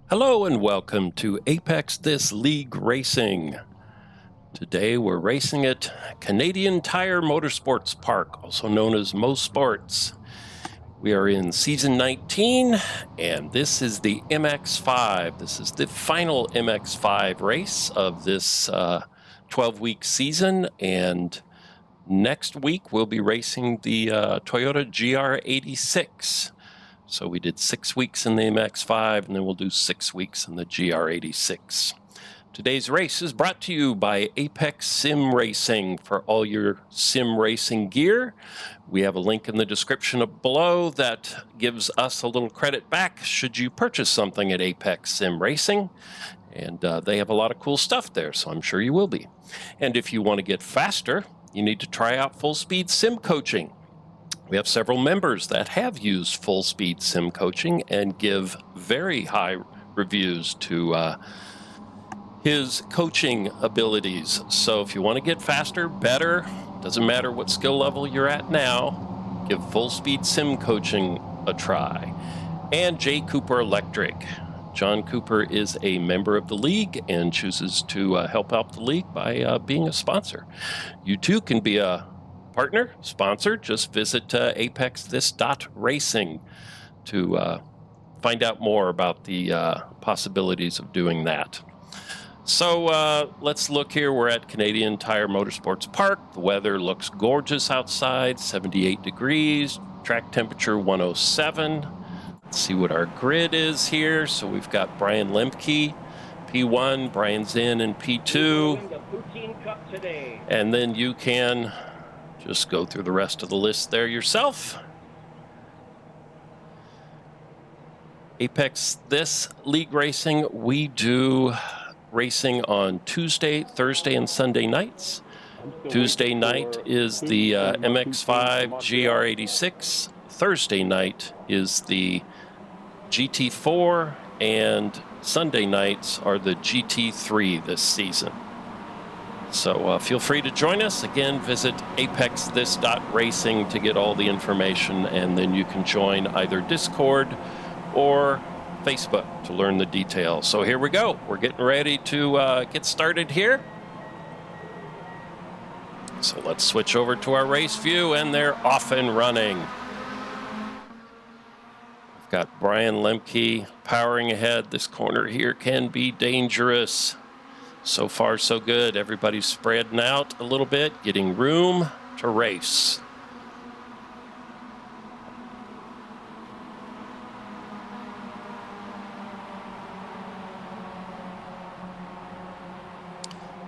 Hello and welcome to Apex This League Racing. Today we're racing at Canadian Tire Motorsports Park, also known as Motorsports. We are in season 19 and this is the MX5. This is the final MX5 race of this 12-week season, and next week we'll be racing the Toyota GR86. So we did 6 weeks in the MX5, and then we'll do 6 weeks in the GR86. Today's race is brought to you by Apex Sim Racing for all your sim racing gear. We have a link in the description below that gives us a little credit back should you purchase something at Apex Sim Racing. And they have a lot of cool stuff there, so I'm sure you will be. And if you want to get faster, you need to try out Full Speed Sim Coaching. We have several members that have used Full Speed Sim Coaching and give very high reviews to his coaching abilities. So if you want to get faster, better, doesn't matter what skill level you're at now, give Full Speed Sim Coaching a try. And J. Cooper Electric. John Cooper is a member of the league and chooses to help out the league by being a sponsor. You too can be a partner, sponsor. Just visit apexthis.racing to find out more about the possibilities of doing that. So let's look here. We're at Canadian Tire Motorsports Park. The weather looks gorgeous outside, 78 degrees, track temperature 107. Let's see what our grid is here. So we've got Brian Lemke, P1, Brian's in P2. And then you can just go through the rest of the list there yourself. Apex This League Racing, we do racing on Tuesday, Thursday, and Sunday nights. Tuesday night is the MX5 GR86. Thursday night is the GT4, and Sunday nights are the GT3 this season. So feel free to join us. Again, visit apexthis.racing to get all the information, and then you can join either Discord or Facebook to learn the details. So here we go. We're getting ready to get started here. So let's switch over to our race view, and they're off and running. We've got Brian Lemke powering ahead. This corner here can be dangerous. So far, so good. Everybody's spreading out a little bit, getting room to race.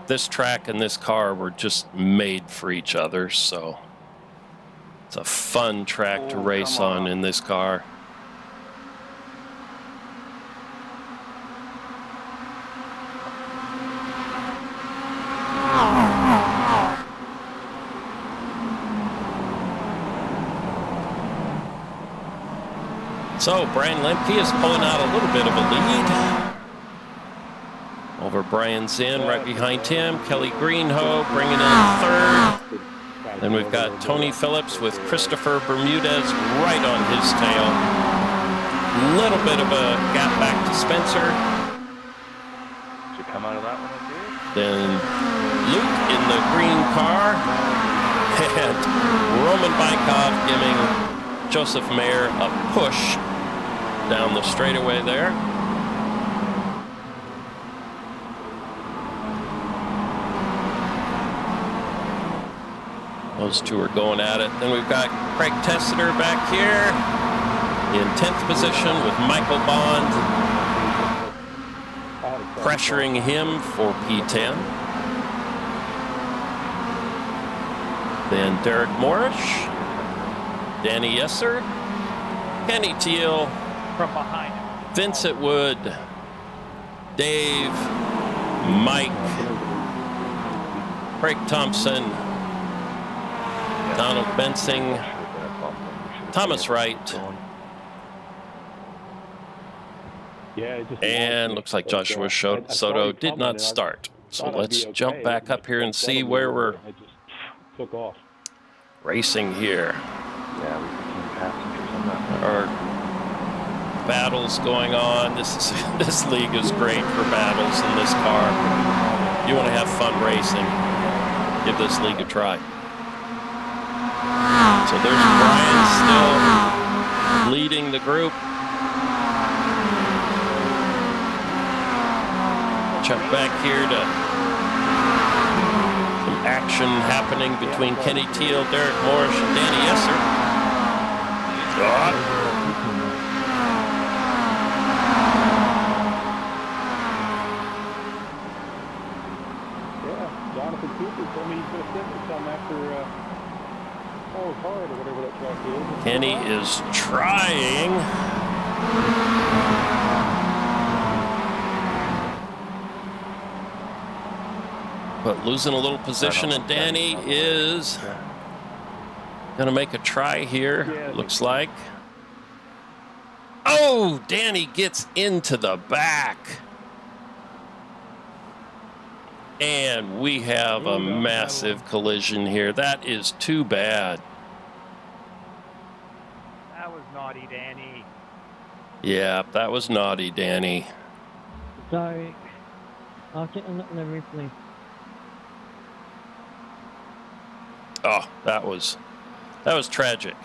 This track and this car were just made for each other, so it's a fun track to race on in this car. So Brian Lemke is pulling out a little bit of a lead. Over Brian's in, right behind him. Kelly Greenhoe bringing in third. Then we've got Tony Phillips with Christopher Bermudez right on his tail. Little bit of a gap back to Spencer. Did you come out of that one? Then Luke in the green car. And Roman Bykov giving Joseph Mayer a push down the straightaway there. Those two are going at it. Then we've got Craig Tessiter back here in 10th position with Michael Bond pressuring him for P10. Then Derek Morrish, Danny Esser, Kenny Teal, From behind him. Vincent Wood, Dave, Mike, Craig Thompson, Donald Bensing, Thomas Wright, and looks like Joshua Soto did not start. So let's jump back up here and see where we're racing here. Yeah, we 15 passengers on that one. Our battles going on. This league is great for battles in this car. You want to have fun racing, give this league a try. So there's Brian still leading the group. Jump back here to some action happening between Kenny Teal, Derek Morris, and Danny Esser. Jonathan Cooper told me he's going to send me some after Falls Hard or whatever that track is. Kenny is trying. But losing a little position, and Danny is going to make a try here, looks like. Oh, Danny gets into the back. And we have a massive collision here. That is too bad. That was naughty, Danny. Yeah, that was naughty, Danny. Sorry. I'll get a look at the replay. Oh, that was tragic.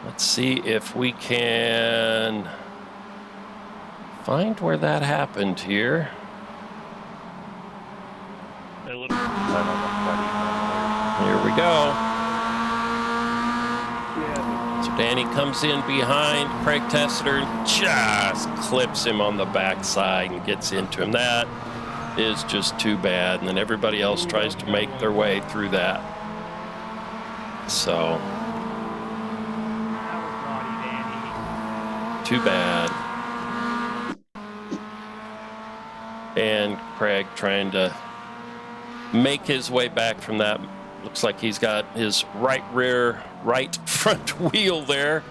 Let's see if we can find where that happened here. Here we go. So Danny comes in behind Craig Tessiter and just clips him on the backside and gets into him. That is just too bad. And then everybody else tries to make their way through that. So too bad. And Craig trying to make his way back from that. Looks like he's got his right front wheel there.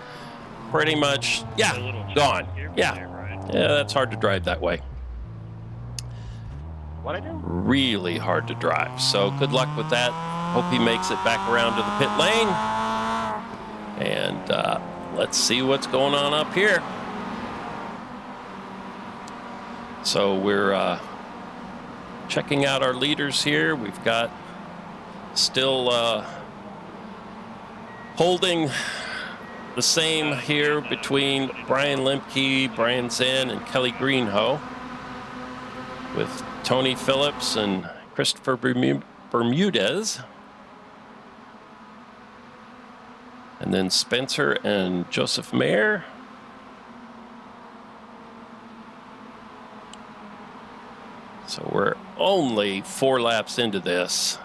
Pretty much, yeah, gone. Yeah, that's hard to drive that way. What I do? Really hard to drive. So good luck with that. Hope he makes it back around to the pit lane. And let's see what's going on up here. So we're checking out our leaders here. We've got still holding the same here between Brian Lemke, Brian Zinn, and Kelly Greenhoe, with Tony Phillips and Christopher Bermudez. And then Spencer and Joseph Mayer. So we're only 4 laps into this.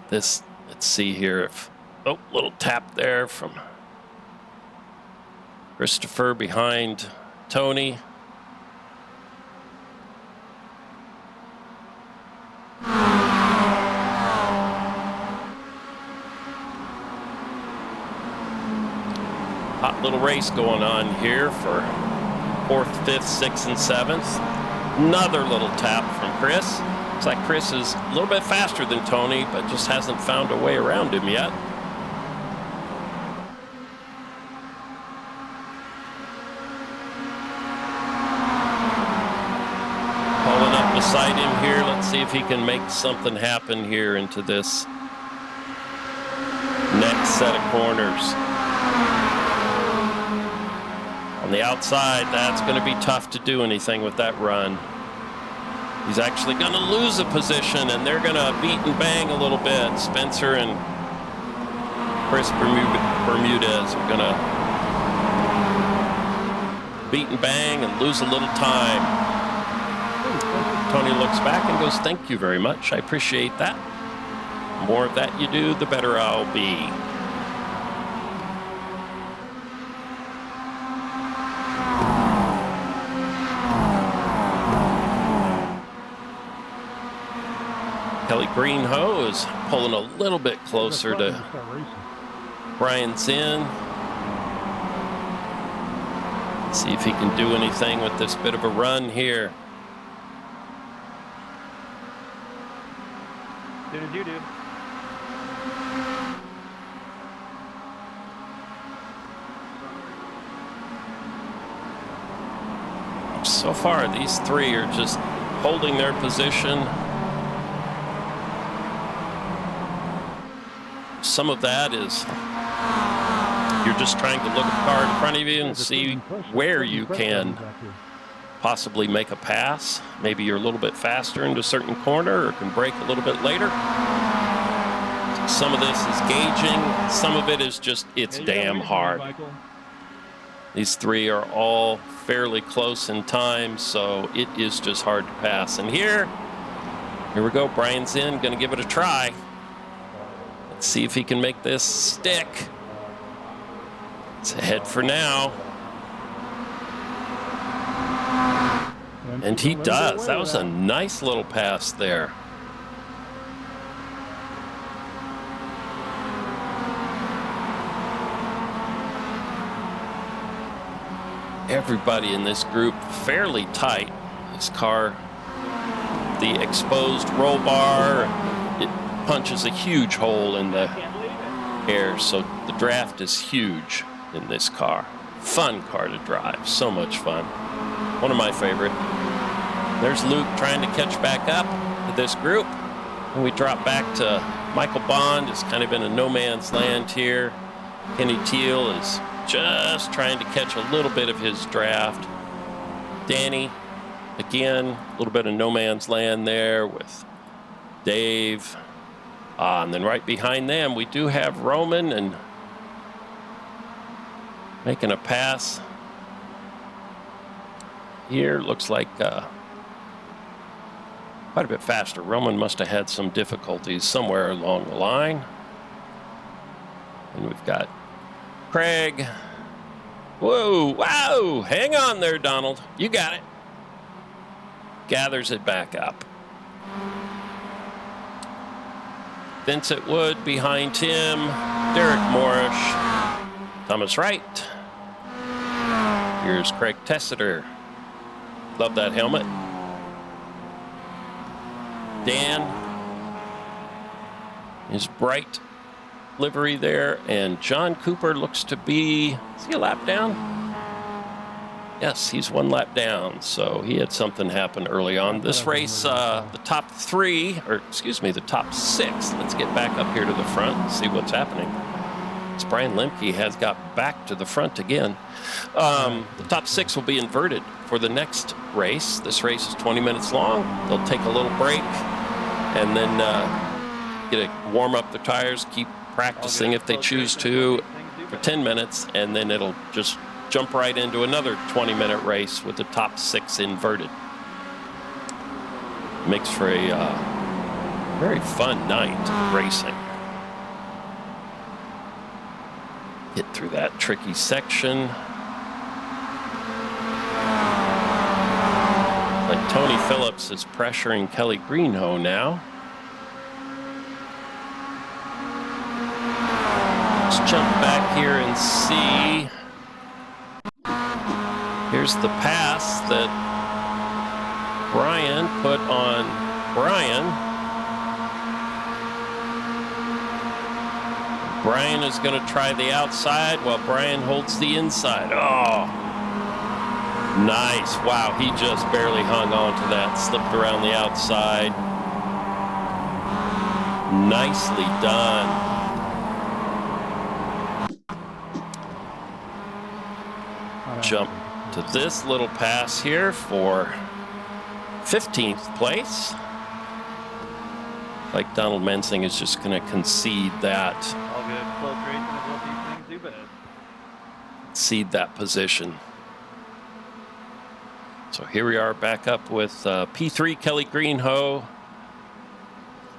Let's see here if, oh, little tap there from Christopher behind Tony. Hot little race going on here for 4th, 5th, 6th, and 7th. Another little tap from Chris. Looks like Chris is a little bit faster than Tony, but just hasn't found a way around him yet. Pulling up beside him here. Let's see if he can make something happen here into this next set of corners. On the outside, that's going to be tough to do anything with that run. He's actually going to lose a position, and they're going to beat and bang a little bit. Spencer and Chris Bermudez are going to beat and bang and lose a little time. Tony looks back and goes, "Thank you very much. I appreciate that. The more of that you do, the better I'll be." Kelly Greenhoe is pulling a little bit closer to Brian Zinn. See if he can do anything with this bit of a run here. Soon as you do. So far, these three are just holding their position. Some of that is you're just trying to look at the car in front of you and see where you can possibly make a pass. Maybe you're a little bit faster into a certain corner or can brake a little bit later. Some of this is gauging. Some of it is just, it's damn hard. These three are all fairly close in time, so it is just hard to pass. And here we go. Brian's in, going to give it a try. Let's see if he can make this stick. It's ahead for now. And he does. That was a nice little pass there. Everybody in this group fairly tight. This car, the exposed roll bar, it punches a huge hole in the air, so the draft is huge in this car. Fun car to drive, so much fun. One of my favorite. There's Luke trying to catch back up to this group, and we drop back to Michael Bond. It's kind of in a no man's land here. Kenny Teal is just trying to catch a little bit of his draft. Danny, again, a little bit of no man's land there with Dave. And then right behind them, we do have Roman and making a pass. Here, looks like quite a bit faster. Roman must have had some difficulties somewhere along the line. And we've got Craig. Whoa, wow, hang on there, Donald. You got it. Gathers it back up. Vincent Wood behind him. Derek Morrish. Thomas Wright. Here's Craig Tessiter. Love that helmet. Dan. His bright livery there, and John Cooper looks to be, is he a lap down? Yes, he's one lap down, so he had something happen early on. This race, the top three, or excuse me, the top six. Let's get back up here to the front and see what's happening. It's Brian Lemke has got back to the front again. The top six will be inverted for the next race. This race is 20 minutes long. They'll take a little break and then get a warm up the tires, keep practicing if they choose to for 10 minutes, and then it'll just jump right into another 20-minute race with the top six inverted. Makes for a very fun night of racing. Get through that tricky section. Like Tony Phillips is pressuring Kelly Greenhoe now. Let's jump back here and see. Here's the pass that Brian put on Brian. Brian is going to try the outside while Brian holds the inside. Oh, nice. Wow, he just barely hung on to that, slipped around the outside. Nicely done. Jump to this little pass here for 15th place. Like Donald Mensing is just going to concede that. All good. Close racing is what these things do best. Cede that position. So here we are back up with P3 Kelly Greenhoe.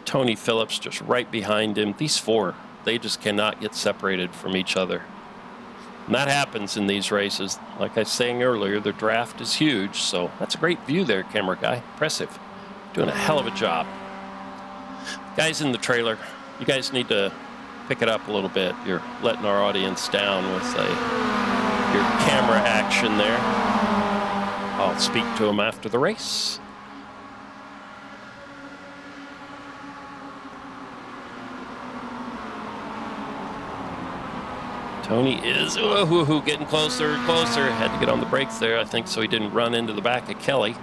Tony Phillips just right behind him. These four, they just cannot get separated from each other. And that happens in these races. Like I was saying earlier, the draft is huge, so that's a great view there, camera guy. Impressive. Doing a hell of a job. Guys in the trailer, you guys need to pick it up a little bit. You're letting our audience down with a your camera action there. I'll speak to him after the race. Tony is getting closer and closer. Had to get on the brakes there, I think, so he didn't run into the back of Kelly.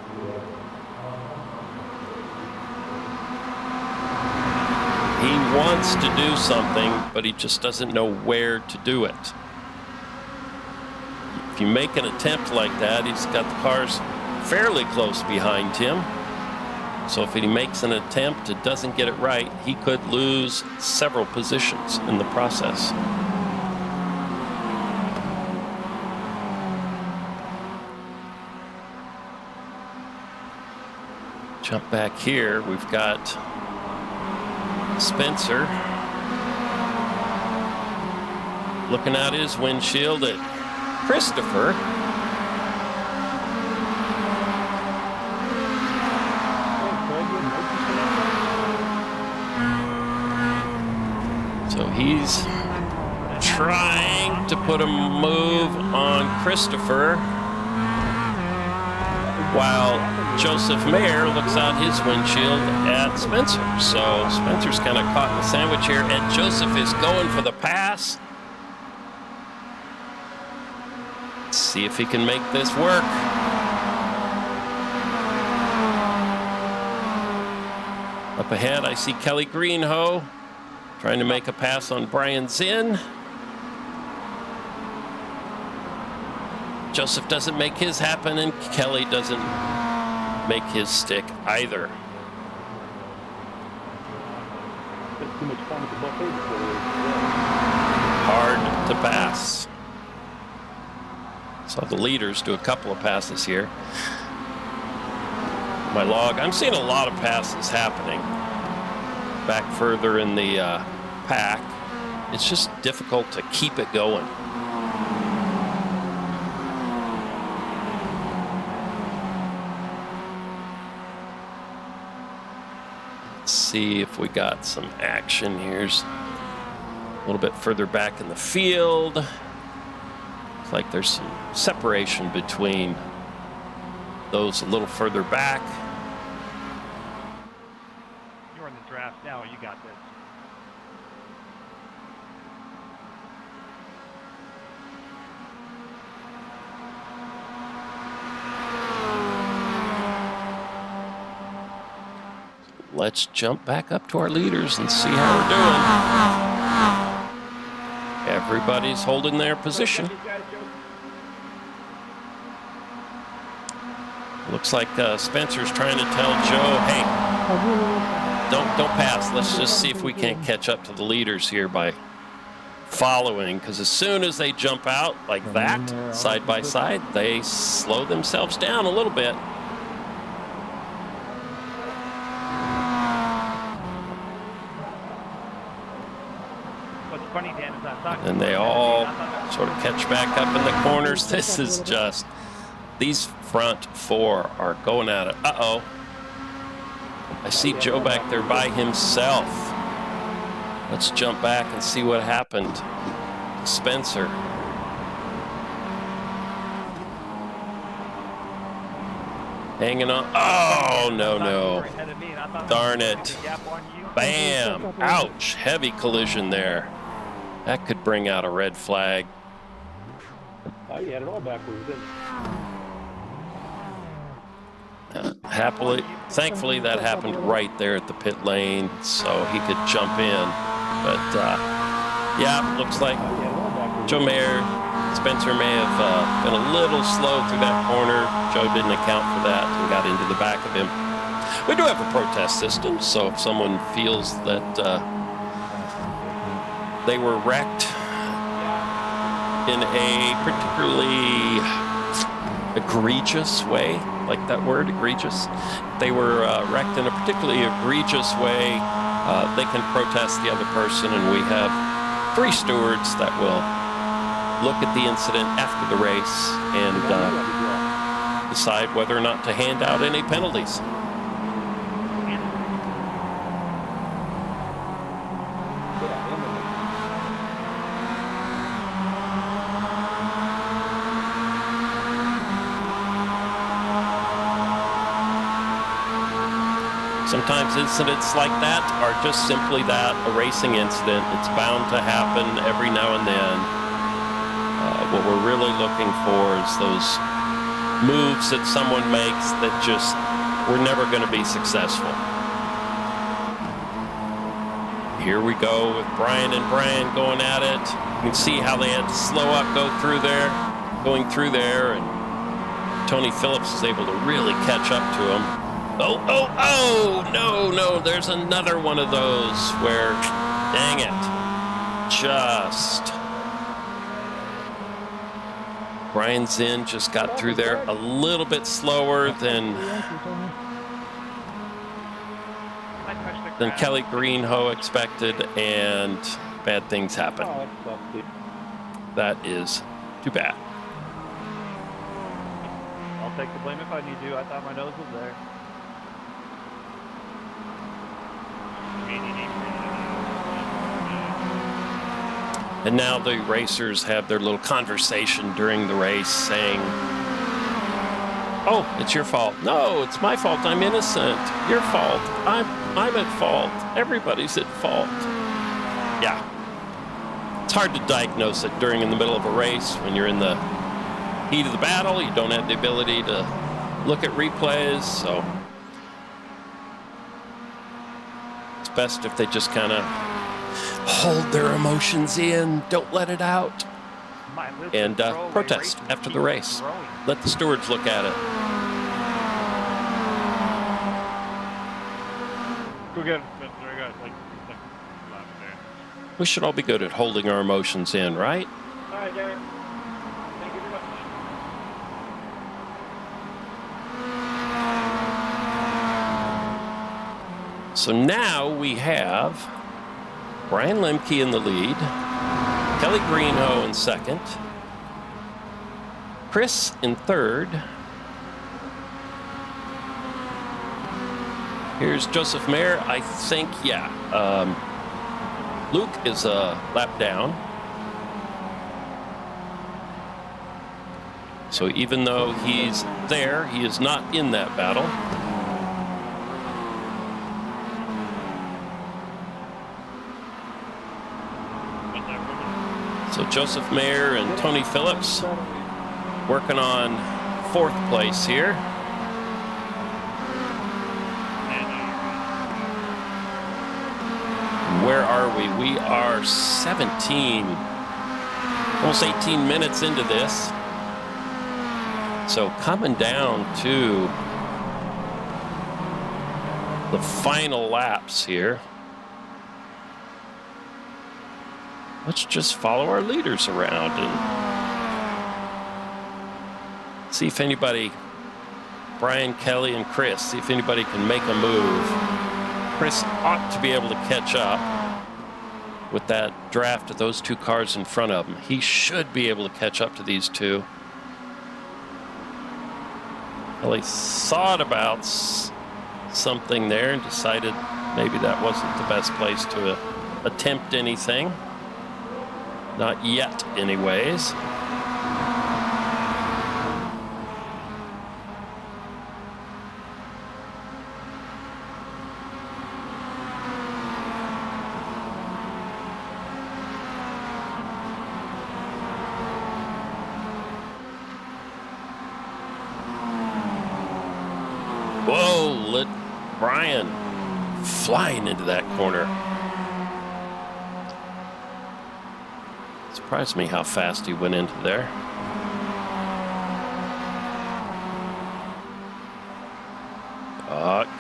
He wants to do something, but he just doesn't know where to do it. If you make an attempt like that, he's got the cars fairly close behind him. So if he makes an attempt, it doesn't get it right, he could lose several positions in the process. Jump back here, we've got Spencer looking out his windshield at Christopher. So he's trying to put a move on Christopher, while Joseph Mayer looks out his windshield at Spencer. So Spencer's kind of caught in the sandwich here, and Joseph is going for the pass. Let's see if he can make this work. Up ahead, I see Kelly Greenhoe trying to make a pass on Brian Zinn. Joseph doesn't make his happen, and Kelly doesn't make his stick either. That's too much fun at the buffet. Hard to pass. Saw the leaders do a couple of passes here. My log, I'm seeing a lot of passes happening back further in the pack. It's just difficult to keep it going. See if we got some action. Here's a little bit further back in the field. Looks like there's some separation between those a little further back. You're in the draft now. You got this. Let's jump back up to our leaders and see how we're doing. Everybody's holding their position. Looks like Spencer's trying to tell Joe, hey, don't pass. Let's just see if we can't catch up to the leaders here by following, because as soon as they jump out like that, side by side, they slow themselves down a little bit. And they all sort of catch back up in the corners. This is just, these front four are going at it. Uh-oh. I see Joe back there by himself. Let's jump back and see what happened to Spencer. Hanging on. Oh, no. Darn it. Bam. Ouch. Heavy collision there. That could bring out a red flag. Oh, you had it all backwards, didn't you? Thankfully, that happened right there at the pit lane, so he could jump in. But yeah, looks like Joe Mayer, Spencer may have been a little slow through that corner. Joe didn't account for that and got into the back of him. We do have a protest system, so if someone feels that they were wrecked in a particularly egregious way, like that word, egregious. They were wrecked in a particularly egregious way. They can protest the other person, and we have 3 stewards that will look at the incident after the race and decide whether or not to hand out any penalties. Sometimes incidents like that are just simply that, a racing incident. It's bound to happen every now and then. What we're really looking for is those moves that someone makes that just were never going to be successful. Here we go with Brian and Brian going at it. You can see how they had to slow up, going through there, and Tony Phillips is able to really catch up to him. Oh, no, there's another one of those where, dang it, just... Brian Zinn just got through there a little bit slower than Kelly Greenhoe expected, and bad things happen. That is too bad. I'll take the blame if I need to. I thought my nose was there. And now the racers have their little conversation during the race saying, oh, it's your fault. No, it's my fault. I'm innocent. Your fault. I'm at fault. Everybody's at fault. Yeah. It's hard to diagnose it in the middle of a race when you're in the heat of the battle. You don't have the ability to look at replays, so it's best if they just kind of hold their emotions in, don't let it out, and protest after the race. Let the stewards look at it. Go get it. Very good. Like there. We should all be good at holding our emotions in, right? All right, Derek. Thank you very much. So now we have Brian Lemke in the lead, Kelly Greenhoe in second, Chris in third. Here's Joseph Mayer. I think, yeah, Luke is a lap down. So even though he's there, he is not in that battle. So Joseph Mayer and Tony Phillips working on fourth place here. Where are we? We are 17, almost 18 minutes into this. So coming down to the final laps here. Let's just follow our leaders around and see if anybody, Brian, Kelly, and Chris, see if anybody can make a move. Chris ought to be able to catch up with that draft of those two cars in front of him. He should be able to catch up to these two. Kelly thought about something there and decided maybe that wasn't the best place to attempt anything. Not yet, anyways. Whoa, let Brian flying into that corner. Surprised me how fast he went into there.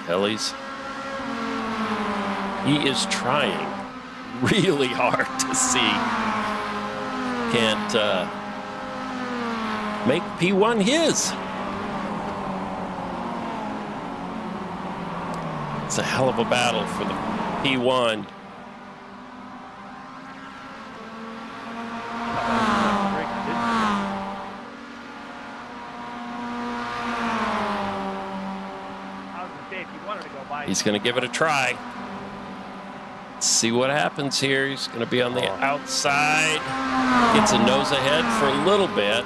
Kelly's. He is trying really hard to see. Can't make P1 his. It's a hell of a battle for the P1. He's going to give it a try. Let's see what happens here. He's going to be on the outside. Gets a nose ahead for a little bit.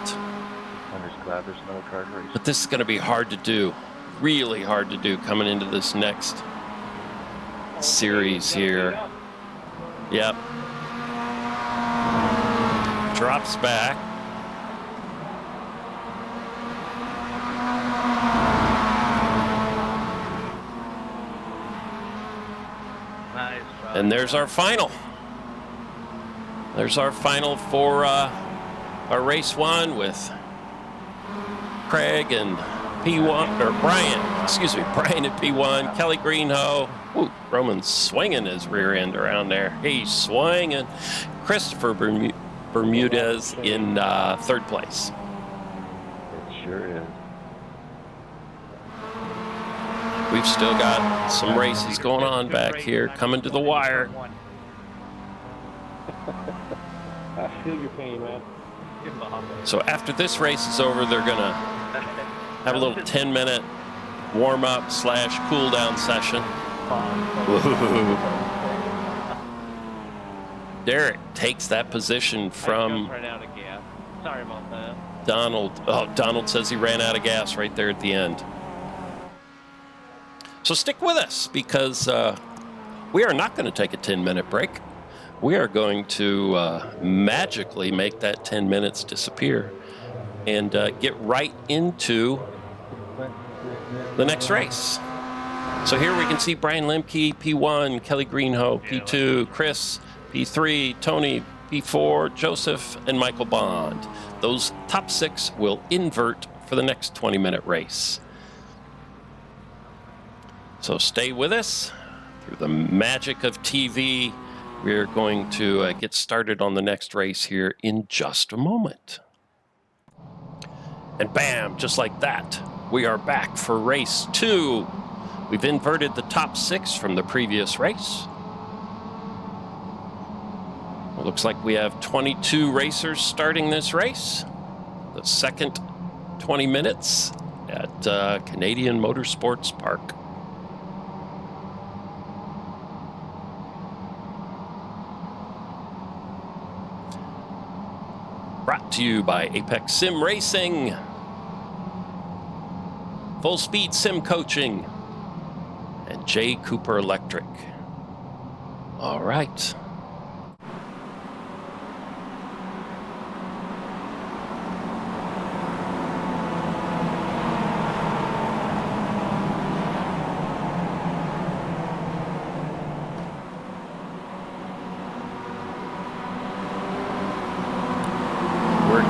I'm just glad there's no card race. But this is going to be hard to do. Really hard to do coming into this next series here. Yep. Drops back. Nice try. And there's our final. There's our final for our race one with Craig and P1, or Brian, excuse me, Brian at P1, Kelly Greenhoe. Woo, Roman's swinging his rear end around there. He's swinging. Christopher Bermudez in third place. It sure is. We've still got some races going on back here, coming to the wire. I feel your pain, man. So after this race is over, they're gonna have a little 10-minute warm-up / cool-down session. Derek takes that position from Right out of gas. Sorry about that. Donald. Oh, Donald says he ran out of gas right there at the end. So stick with us, because we are not going to take a 10-minute break. We are going to magically make that 10 minutes disappear and get right into the next race. So here we can see Brian Lemke, P1, Kelly Greenhoe, P2, Chris, P3, Tony, P4, Joseph, and Michael Bond. Those top 6 will invert for the next 20-minute race. So stay with us. Through the magic of TV, we're going to get started on the next race here in just a moment. And bam, just like that, we are back for race 2. We've inverted the top 6 from the previous race. It looks like we have 22 racers starting this race. The second 20 minutes at Canadian Motorsports Park. Brought to you by Apex Sim Racing, Full Speed Sim Coaching, and J. Cooper Electric. All right.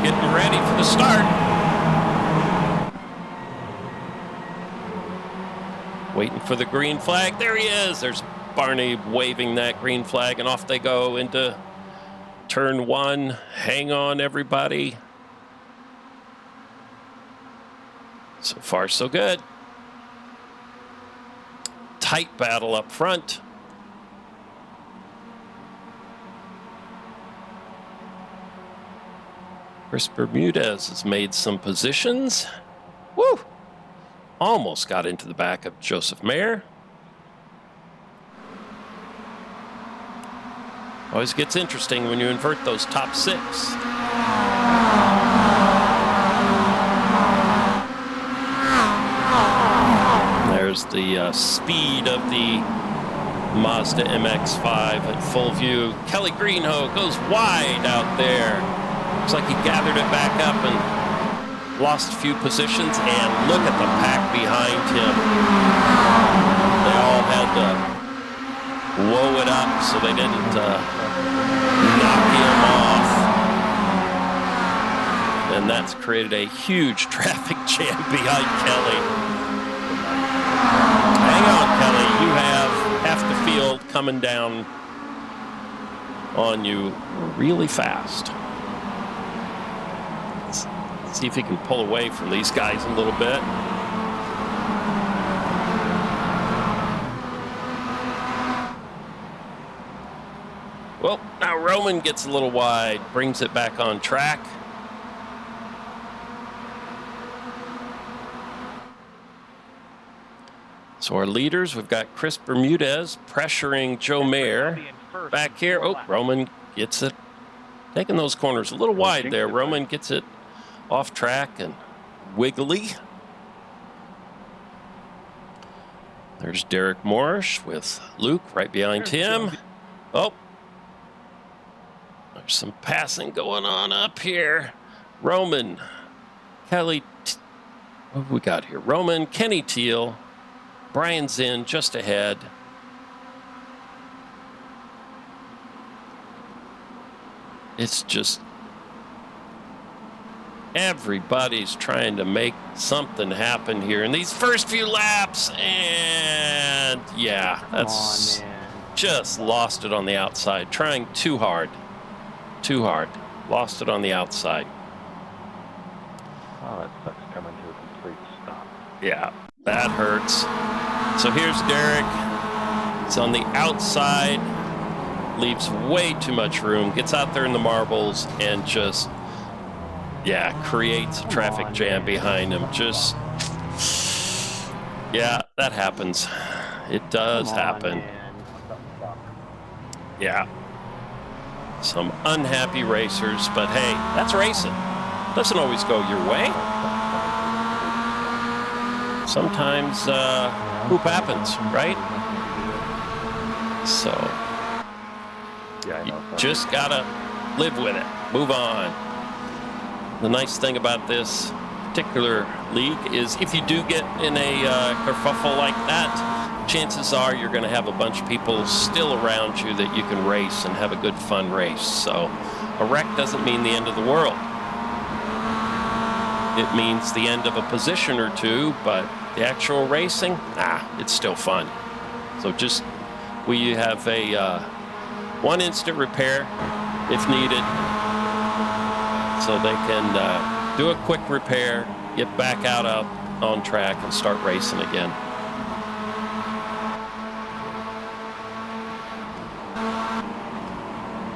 Getting ready for the start. Waiting for the green flag. There he is. There's Barney waving that green flag, and off they go into turn 1. Hang on, everybody. So far, so good. Tight battle up front. Chris Bermudez has made some positions. Woo! Almost got into the back of Joseph Mayer. Always gets interesting when you invert those top 6. There's the speed of the Mazda MX5 at full view. Kelly Greenhoe goes wide out there. Looks like he gathered it back up and lost a few positions, and look at the pack behind him. They all had to woe it up so they didn't knock him off. And that's created a huge traffic jam behind Kelly. Hang on, Kelly. You have half the field coming down on you really fast. See if he can pull away from these guys a little bit. Well, now Roman gets a little wide, brings it back on track. So our leaders, we've got Chris Bermudez pressuring Joe Mayer back here. Oh, Roman gets it. Taking those corners a little wide there. Roman gets it off track and wiggly. There's Derek Morrish with Luke right behind him. Oh, there's some passing going on up here. Roman, Kelly, what have we got here? Roman, Kenny Teal, Brian Zinn just ahead. It's just everybody's trying to make something happen here in these first few laps, and yeah, that's just lost it on the outside. Trying too hard, lost it on the outside. Oh, that sucks coming to a complete stop. Yeah, that hurts. So here's Derek. It's on the outside, leaves way too much room, gets out there in the marbles, and just, yeah, creates a traffic jam behind him. Just, yeah, that happens. It does happen. Yeah. Some unhappy racers, but hey, that's racing. Doesn't always go your way. Sometimes poop happens, right? So Yeah, I you know. just gotta live with it. Move on. The nice thing about this particular league is if you do get in a kerfuffle like that, chances are you're going to have a bunch of people still around you that you can race and have a good fun race. So a wreck doesn't mean the end of the world. It means the end of a position or two, but the actual racing, it's still fun. So just, we have a one instant repair if needed, so they can do a quick repair, get back out on track and start racing again.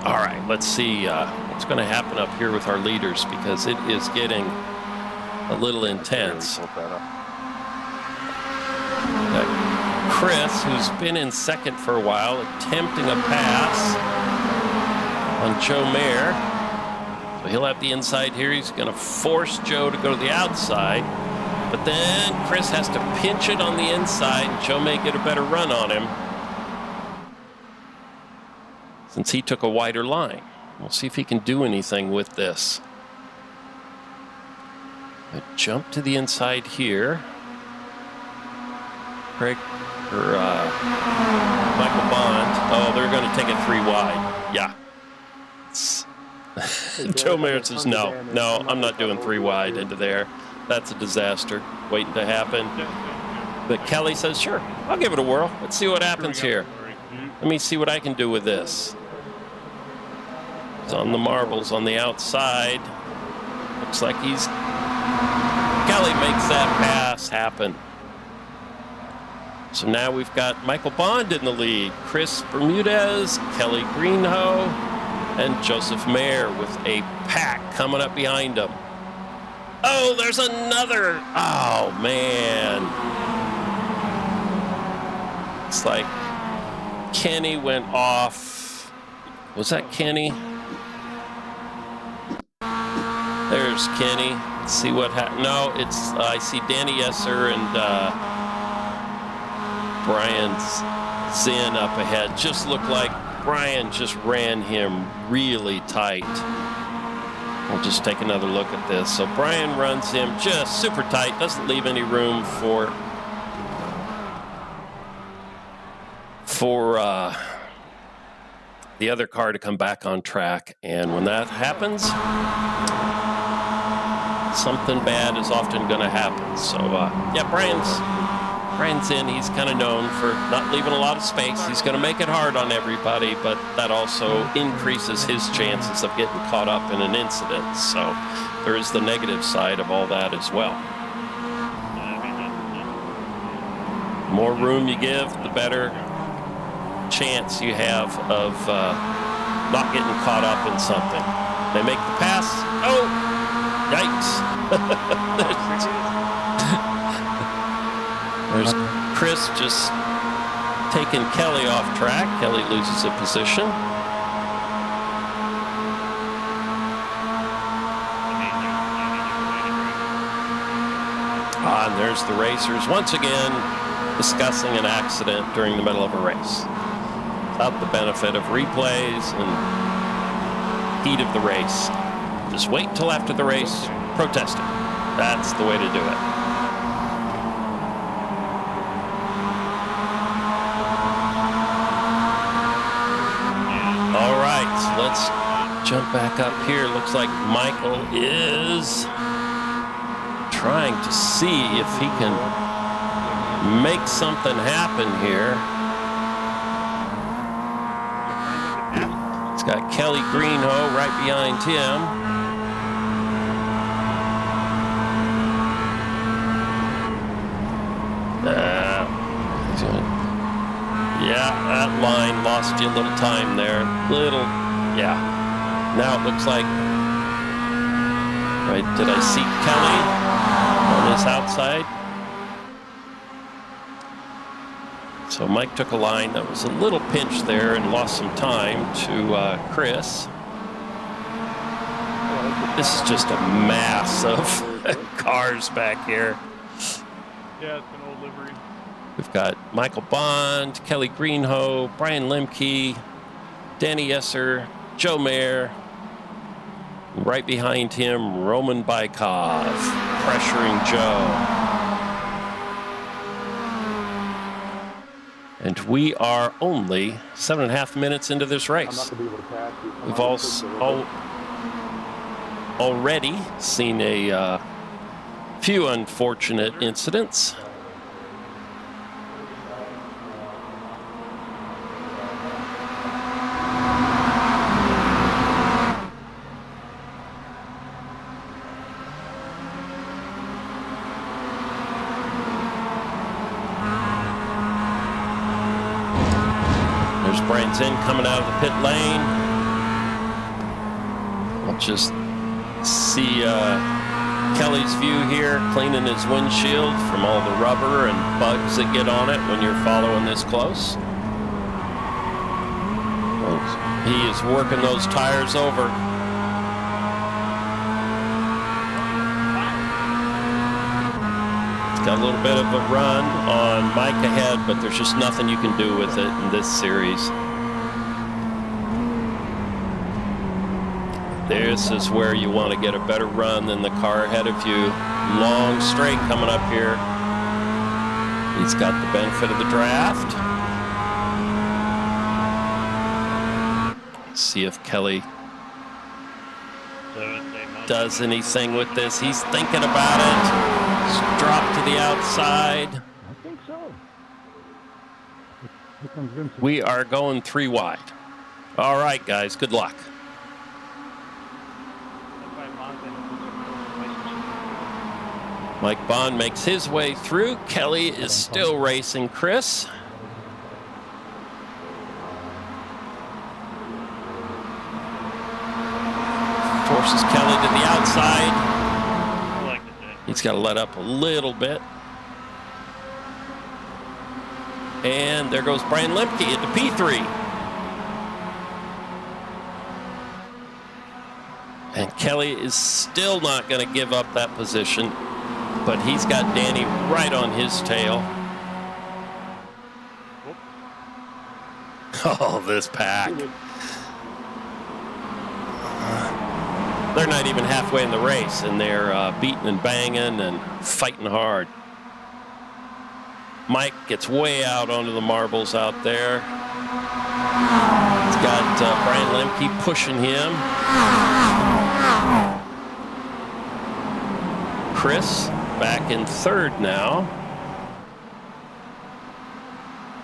All right, let's see what's going to happen up here with our leaders, because it is getting a little intense. Chris, who's been in second for a while, attempting a pass on Joe Mayer. So he'll have the inside here. He's going to force Joe to go to the outside. But then Chris has to pinch it on the inside, and Joe may get a better run on him, since he took a wider line. We'll see if he can do anything with this. A jump to the inside here. Craig or Michael Bond. Oh, they're going to take it 3 wide. Yeah. Joe Mayer says, no, I'm not doing 3 wide into there. That's a disaster waiting to happen. But Kelly says, sure, I'll give it a whirl. Let's see what happens here. Let me see what I can do with this. It's on the marbles on the outside. Looks like Kelly makes that pass happen. So now we've got Michael Bond in the lead, Chris Bermudez, Kelly Greenhoe, and Joseph Mayer with a pack coming up behind him. Oh, there's another. Oh, man. It's like Kenny went off. Was that Kenny? There's Kenny. Let's see what happened. No, it's, I see Danny Esser and Brian Zinn up ahead. Just looked like Brian just ran him really tight. We'll just take another look at this. So Brian runs him just super tight, doesn't leave any room for the other car to come back on track. And when that happens, something bad is often going to happen. So yeah, Brian's in. He's kind of known for not leaving a lot of space. He's going to make it hard on everybody, but that also increases his chances of getting caught up in an incident. So there is the negative side of all that as well. The more room you give, the better chance you have of not getting caught up in something. They make the pass. Oh, yikes. There's Chris just taking Kelly off track. Kelly loses a position. And there's the racers once again discussing an accident during the middle of a race. Without the benefit of replays and heat of the race. Just wait until after the race, protest it. That's the way to do it. All right, let's jump back up here. Looks like Michael is trying to see if he can make something happen here. He's got Kelly Greenhoe right behind him. Yeah, that line lost you a little time there. Yeah. Now it looks like, right, did I see Kelly on this outside? So Mike took a line that was a little pinched there and lost some time to Chris. This is just a mass of cars back here. Yeah, it's an old livery. We've got Michael Bond, Kelly Greenhoe, Brian Lemke, Danny Esser, Joe Mayer. Right behind him, Roman Bykov, pressuring Joe. And we are only 7.5 minutes into this race. We've already seen a few unfortunate incidents. There's Brian Zinn coming out of the pit lane. We'll just see Kelly's view here, cleaning his windshield from all the rubber and bugs that get on it when you're following this close. He is working those tires over. Got a little bit of a run on Mike ahead, but there's just nothing you can do with it in this series. This is where you want to get a better run than the car ahead of you. Long straight coming up here. He's got the benefit of the draft. Let's see if Kelly does anything with this. He's thinking about it. Drop to the outside. I think so. We are going 3 wide. All right, guys, good luck. Mike Bond makes his way through. Kelly is still racing Chris. Forces Kelly to the outside. He's got to let up a little bit. And there goes Brian Lemke into P3. And Kelly is still not going to give up that position, but he's got Danny right on his tail. Oh, this pack. They're not even halfway in the race, and they're beating and banging and fighting hard. Mike gets way out onto the marbles out there. He's got Brian Lemke pushing him. Chris back in third now.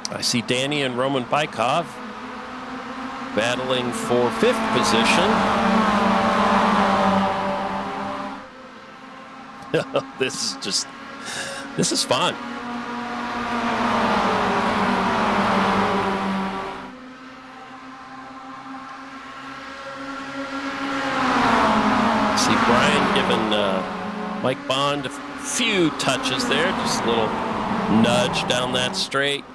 I see Danny and Roman Bykov battling for 5th position. This is fun. See Brian giving Mike Bond a few touches there, just a little nudge down that straight.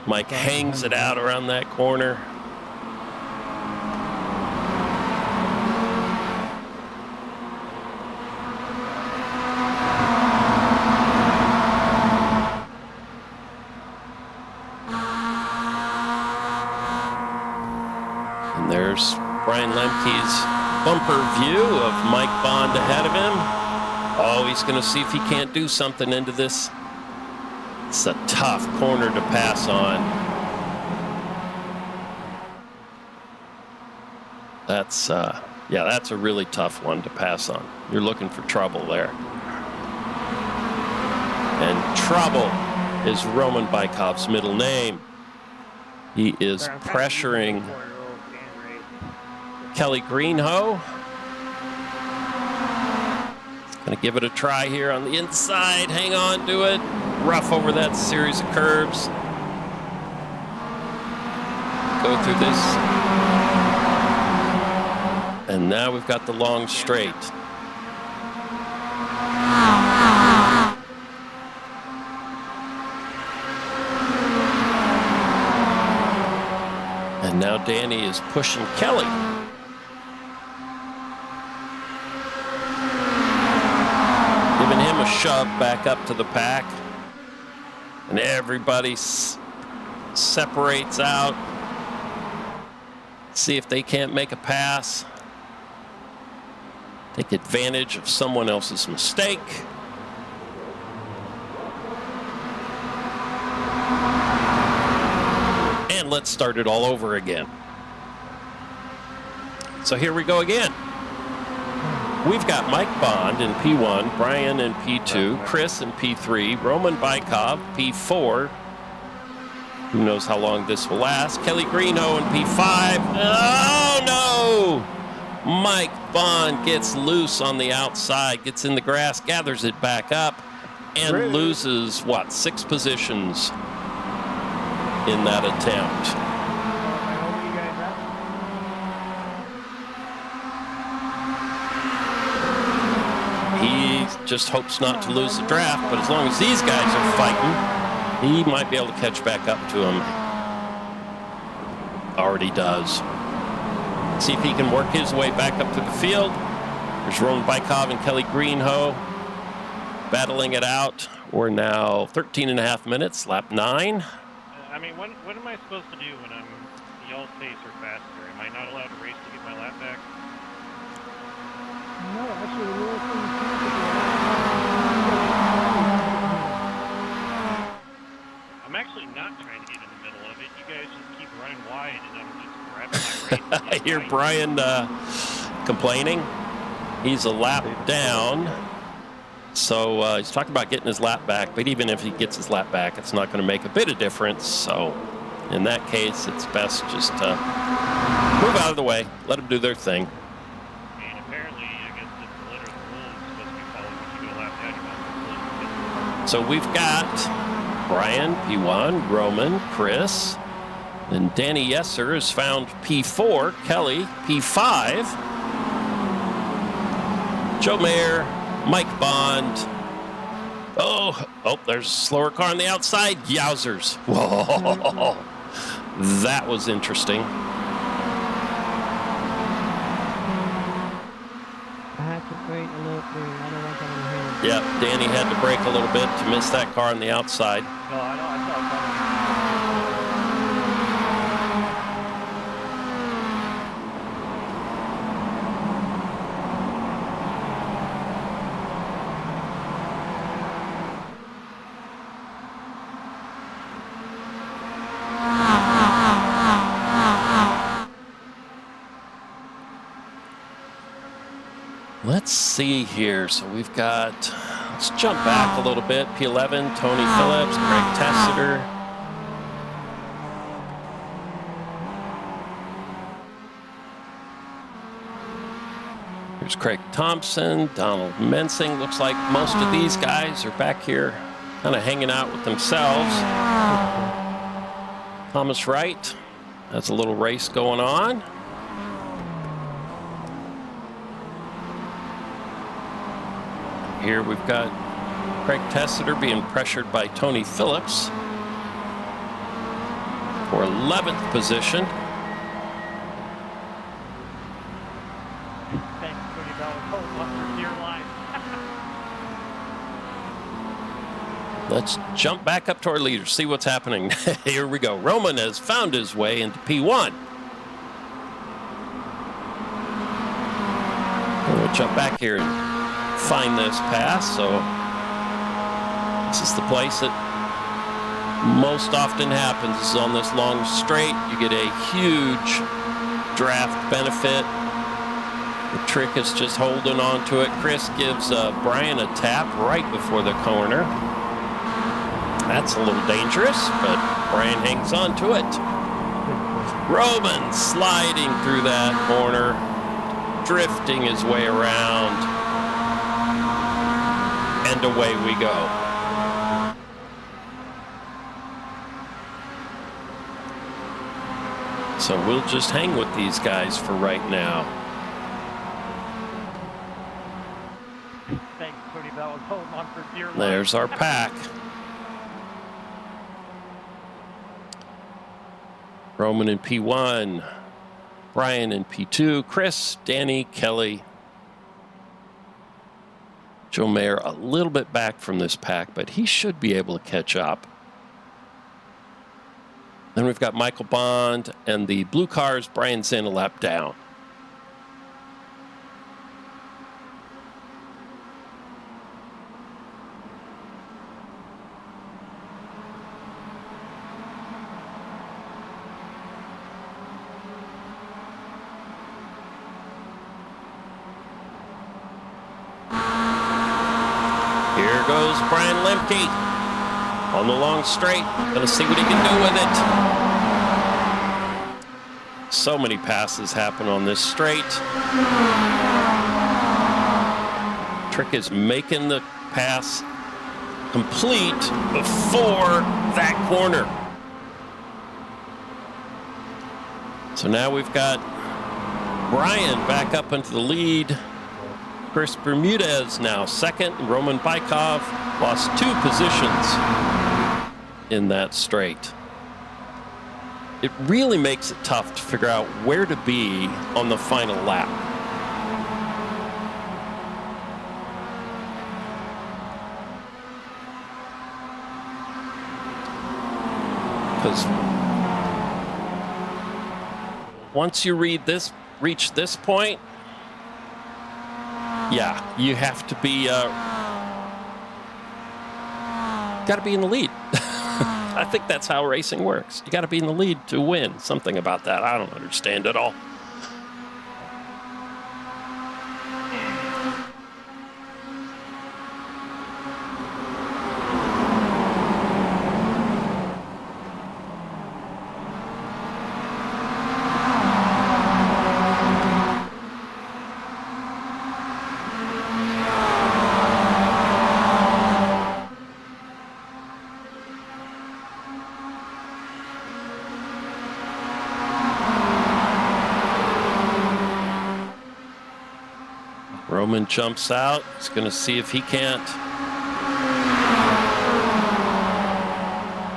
Mike hangs it out around that corner. There's Brian Lemke's bumper view of Mike Bond ahead of him. Oh, he's going to see if he can't do something into this. It's a tough corner to pass on. That's, yeah, that's a really tough one to pass on. You're looking for trouble there. And Trouble is Roman Bykov's middle name. He is pressuring Kelly Greenhoe. Gonna give it a try here on the inside. Hang on to it. Rough over that series of curves. Go through this. And now we've got the long straight. And now Danny is pushing Kelly. Giving him a shove back up to the pack. And everybody separates out. See if they can't make a pass. Take advantage of someone else's mistake. And let's start it all over again. So here we go again. We've got Mike Bond in P1, Brian in P2, Chris in P3, Roman Bykov, P4. Who knows how long this will last? Kelly Greenhoe in P5. Oh, no! Mike Bond gets loose on the outside, gets in the grass, gathers it back up, and loses, what, 6 positions in that attempt. He just hopes not to lose the draft, but as long as these guys are fighting, he might be able to catch back up to him. Already does. See if he can work his way back up to the field. There's Roman Bykov and Kelly Greenhoe battling it out. We're now 13.5 minutes, lap 9. I mean, what am I supposed to do when I'm y'all's pace or faster? Am I not allowed to race to get my lap back? No, actually, the real thing is I'm actually not trying to get in the middle of it. You guys just keep running wide, and I'm just grabbing my race. I hear Brian complaining. He's a lap down. So he's talking about getting his lap back, but even if he gets his lap back, it's not going to make a bit of difference. So in that case, it's best just to move out of the way, let them do their thing. And apparently, I guess the letter of the rules is supposed to be followed once you go a lap down. So we've got Brian, P1, Roman, Chris, and Danny Yesser has found P4, Kelly, P5, Joe Mayer, Mike Bond. Oh, there's a slower car on the outside. Yowzers. Whoa. That was interesting. I had to brake a little bit. I don't want that on the hand. Yep, Danny had to brake a little bit to miss that car on the outside. No, I know. I saw it coming. Let's see here. So we've got, let's jump back a little bit. P11, Tony Phillips, Craig Tessiter. Here's Craig Thompson, Donald Mensing. Looks like most of these guys are back here kind of hanging out with themselves. Thomas Wright has a little race going on. Here we've got Craig Tessiter being pressured by Tony Phillips for 11th position. Thanks, $20 cold for dear life. Let's jump back up to our leaders, see what's happening. Here we go. Roman has found his way into P1. jump back here and find this pass. So this is the place that most often happens, is on this long straight. You get a huge draft benefit. The trick is just holding on to it. Chris gives Brian a tap right before the corner. That's a little dangerous, but Brian hangs on to it. Roman sliding through that corner, drifting his way around, and away we go. So we'll just hang with these guys for right now. Thanks, Cody. That was holding on for dear life. There's our pack. Roman in P1, Brian in P2, Chris, Danny, Kelly, Joe Mayer a little bit back from this pack, but he should be able to catch up. Then we've got Michael Bond and the blue cars. Brian's in a lap down. Here goes Brian Lemke on the long straight. Gonna see what he can do with it. So many passes happen on this straight. Trick is making the pass complete before that corner. So now we've got Brian back up into the lead. Chris Bermudez now second. Roman Bykov lost 2 positions in that straight. It really makes it tough to figure out where to be on the final lap. Because once you reach this point, yeah, you have to be, got to be in the lead. I think that's how racing works. You got to be in the lead to win. Something about that I don't understand at all. Roman jumps out. He's going to see if he can't.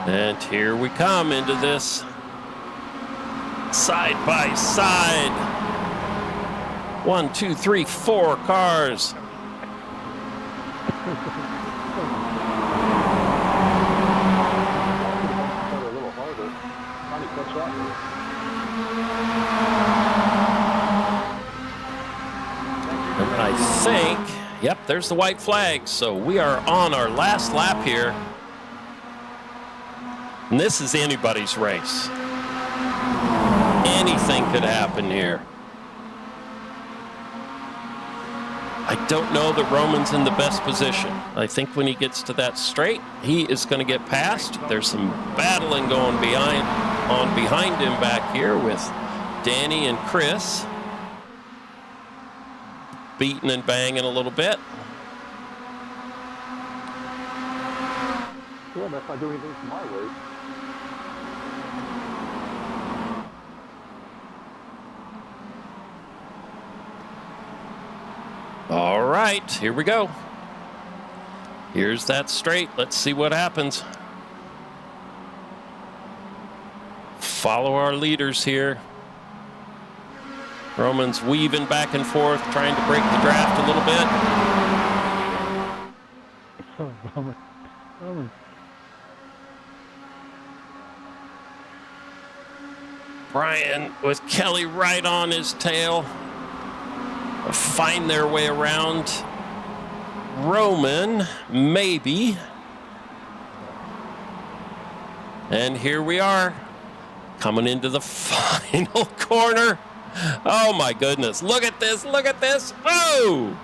And here we come into this side by side. 1, 2, 3, 4 cars. A little harder. Trying to catch up. I think, yep, there's the white flag. So we are on our last lap here. And this is anybody's race. Anything could happen here. I don't know that Roman's in the best position. I think when he gets to that straight, he is going to get passed. There's some battling going behind him back here with Danny and Chris. Beating and banging a little bit. Yeah, that's not doing anything for my race. All right, here we go. Here's that straight. Let's see what happens. Follow our leaders here. Roman's weaving back and forth, trying to break the draft a little bit. Roman. Brian with Kelly right on his tail. find their way around Roman, maybe. And here we are, coming into the final corner. Oh my goodness, look at this, look at this. Whoa!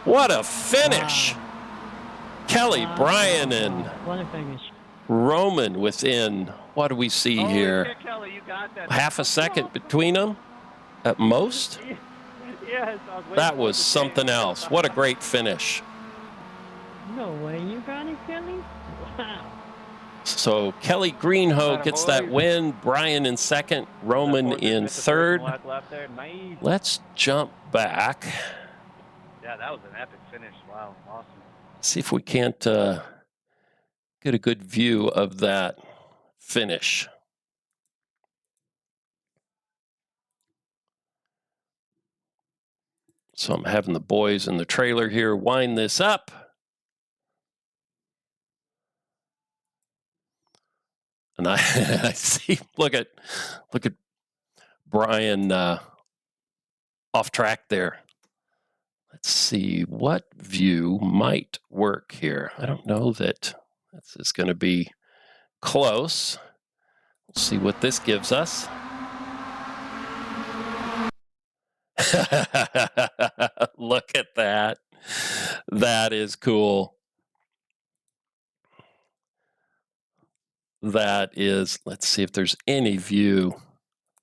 What a finish. Wow. Kelly, Brian, and What a finish. Roman within, what do we see here? Shit, Kelly, you got that. Half a second between them at most? Yes, I was waiting That for was the something change. else. What a great finish. No way you got it, Kelly? Wow. So Kelly Greenhoe gets that win. Brian in second, Roman in third. Nice. Let's jump back. Yeah, that was an epic finish. Wow, awesome. See if we can't get a good view of that finish. So I'm having the boys in the trailer here wind this up. And I see, look at Brian off track there. Let's see what view might work here. I don't know that this is going to be close. We'll see what this gives us. Look at that. That is cool. That is, let's see if there's any view. I'm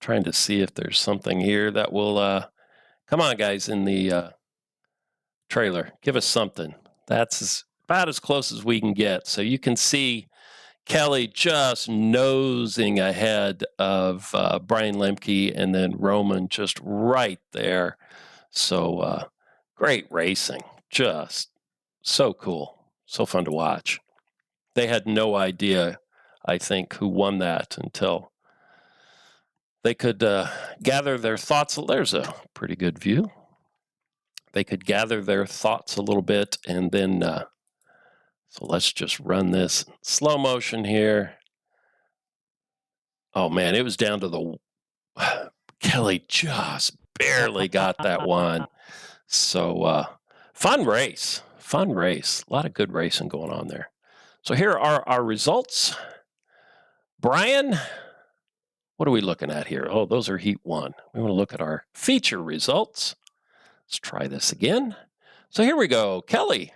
trying to see if there's something here that will, come on guys in the trailer, give us something. That's about as close as we can get. So you can see Kelly just nosing ahead of Brian Lemke, and then Roman just right there. So great racing, just so cool, so fun to watch. They had no idea, I think, who won that until they could gather their thoughts. There's a pretty good view. They could gather their thoughts a little bit, and then so let's just run this slow motion here. Oh man, it was down to the Kelly just barely got that one. So fun race, a lot of good racing going on there. So here are our results. Brian, what are we looking at here? Oh, those are heat one. We want to look at our feature results. Let's try this again. So here we go. Kelly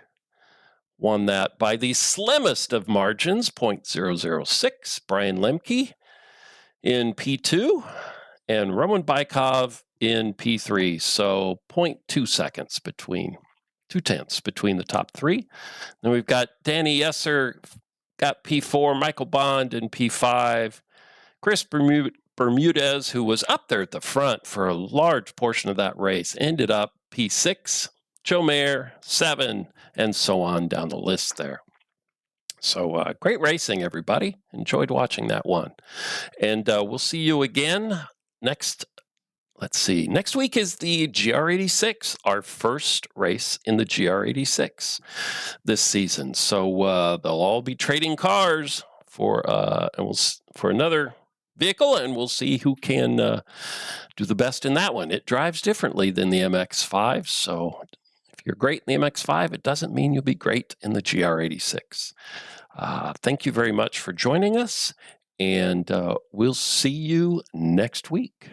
won that by the slimmest of margins, 0.006. Brian Lemke in P2 and Roman Bykov in P3. So 0.2 seconds between, 0.2 between the top three. Then we've got Danny Esser got P4, Michael Bond in P5, Chris Bermudez, who was up there at the front for a large portion of that race, ended up P6, Joe Mayer, 7, and so on down the list there. So great racing, everybody. Enjoyed watching that one. And we'll see you again next. Let's see. Next week is the GR86, our first race in the GR86 this season. So they'll all be trading cars for another vehicle, and we'll see who can do the best in that one. It drives differently than the MX5, so if you're great in the MX5, it doesn't mean you'll be great in the GR86. Thank you very much for joining us, and we'll see you next week.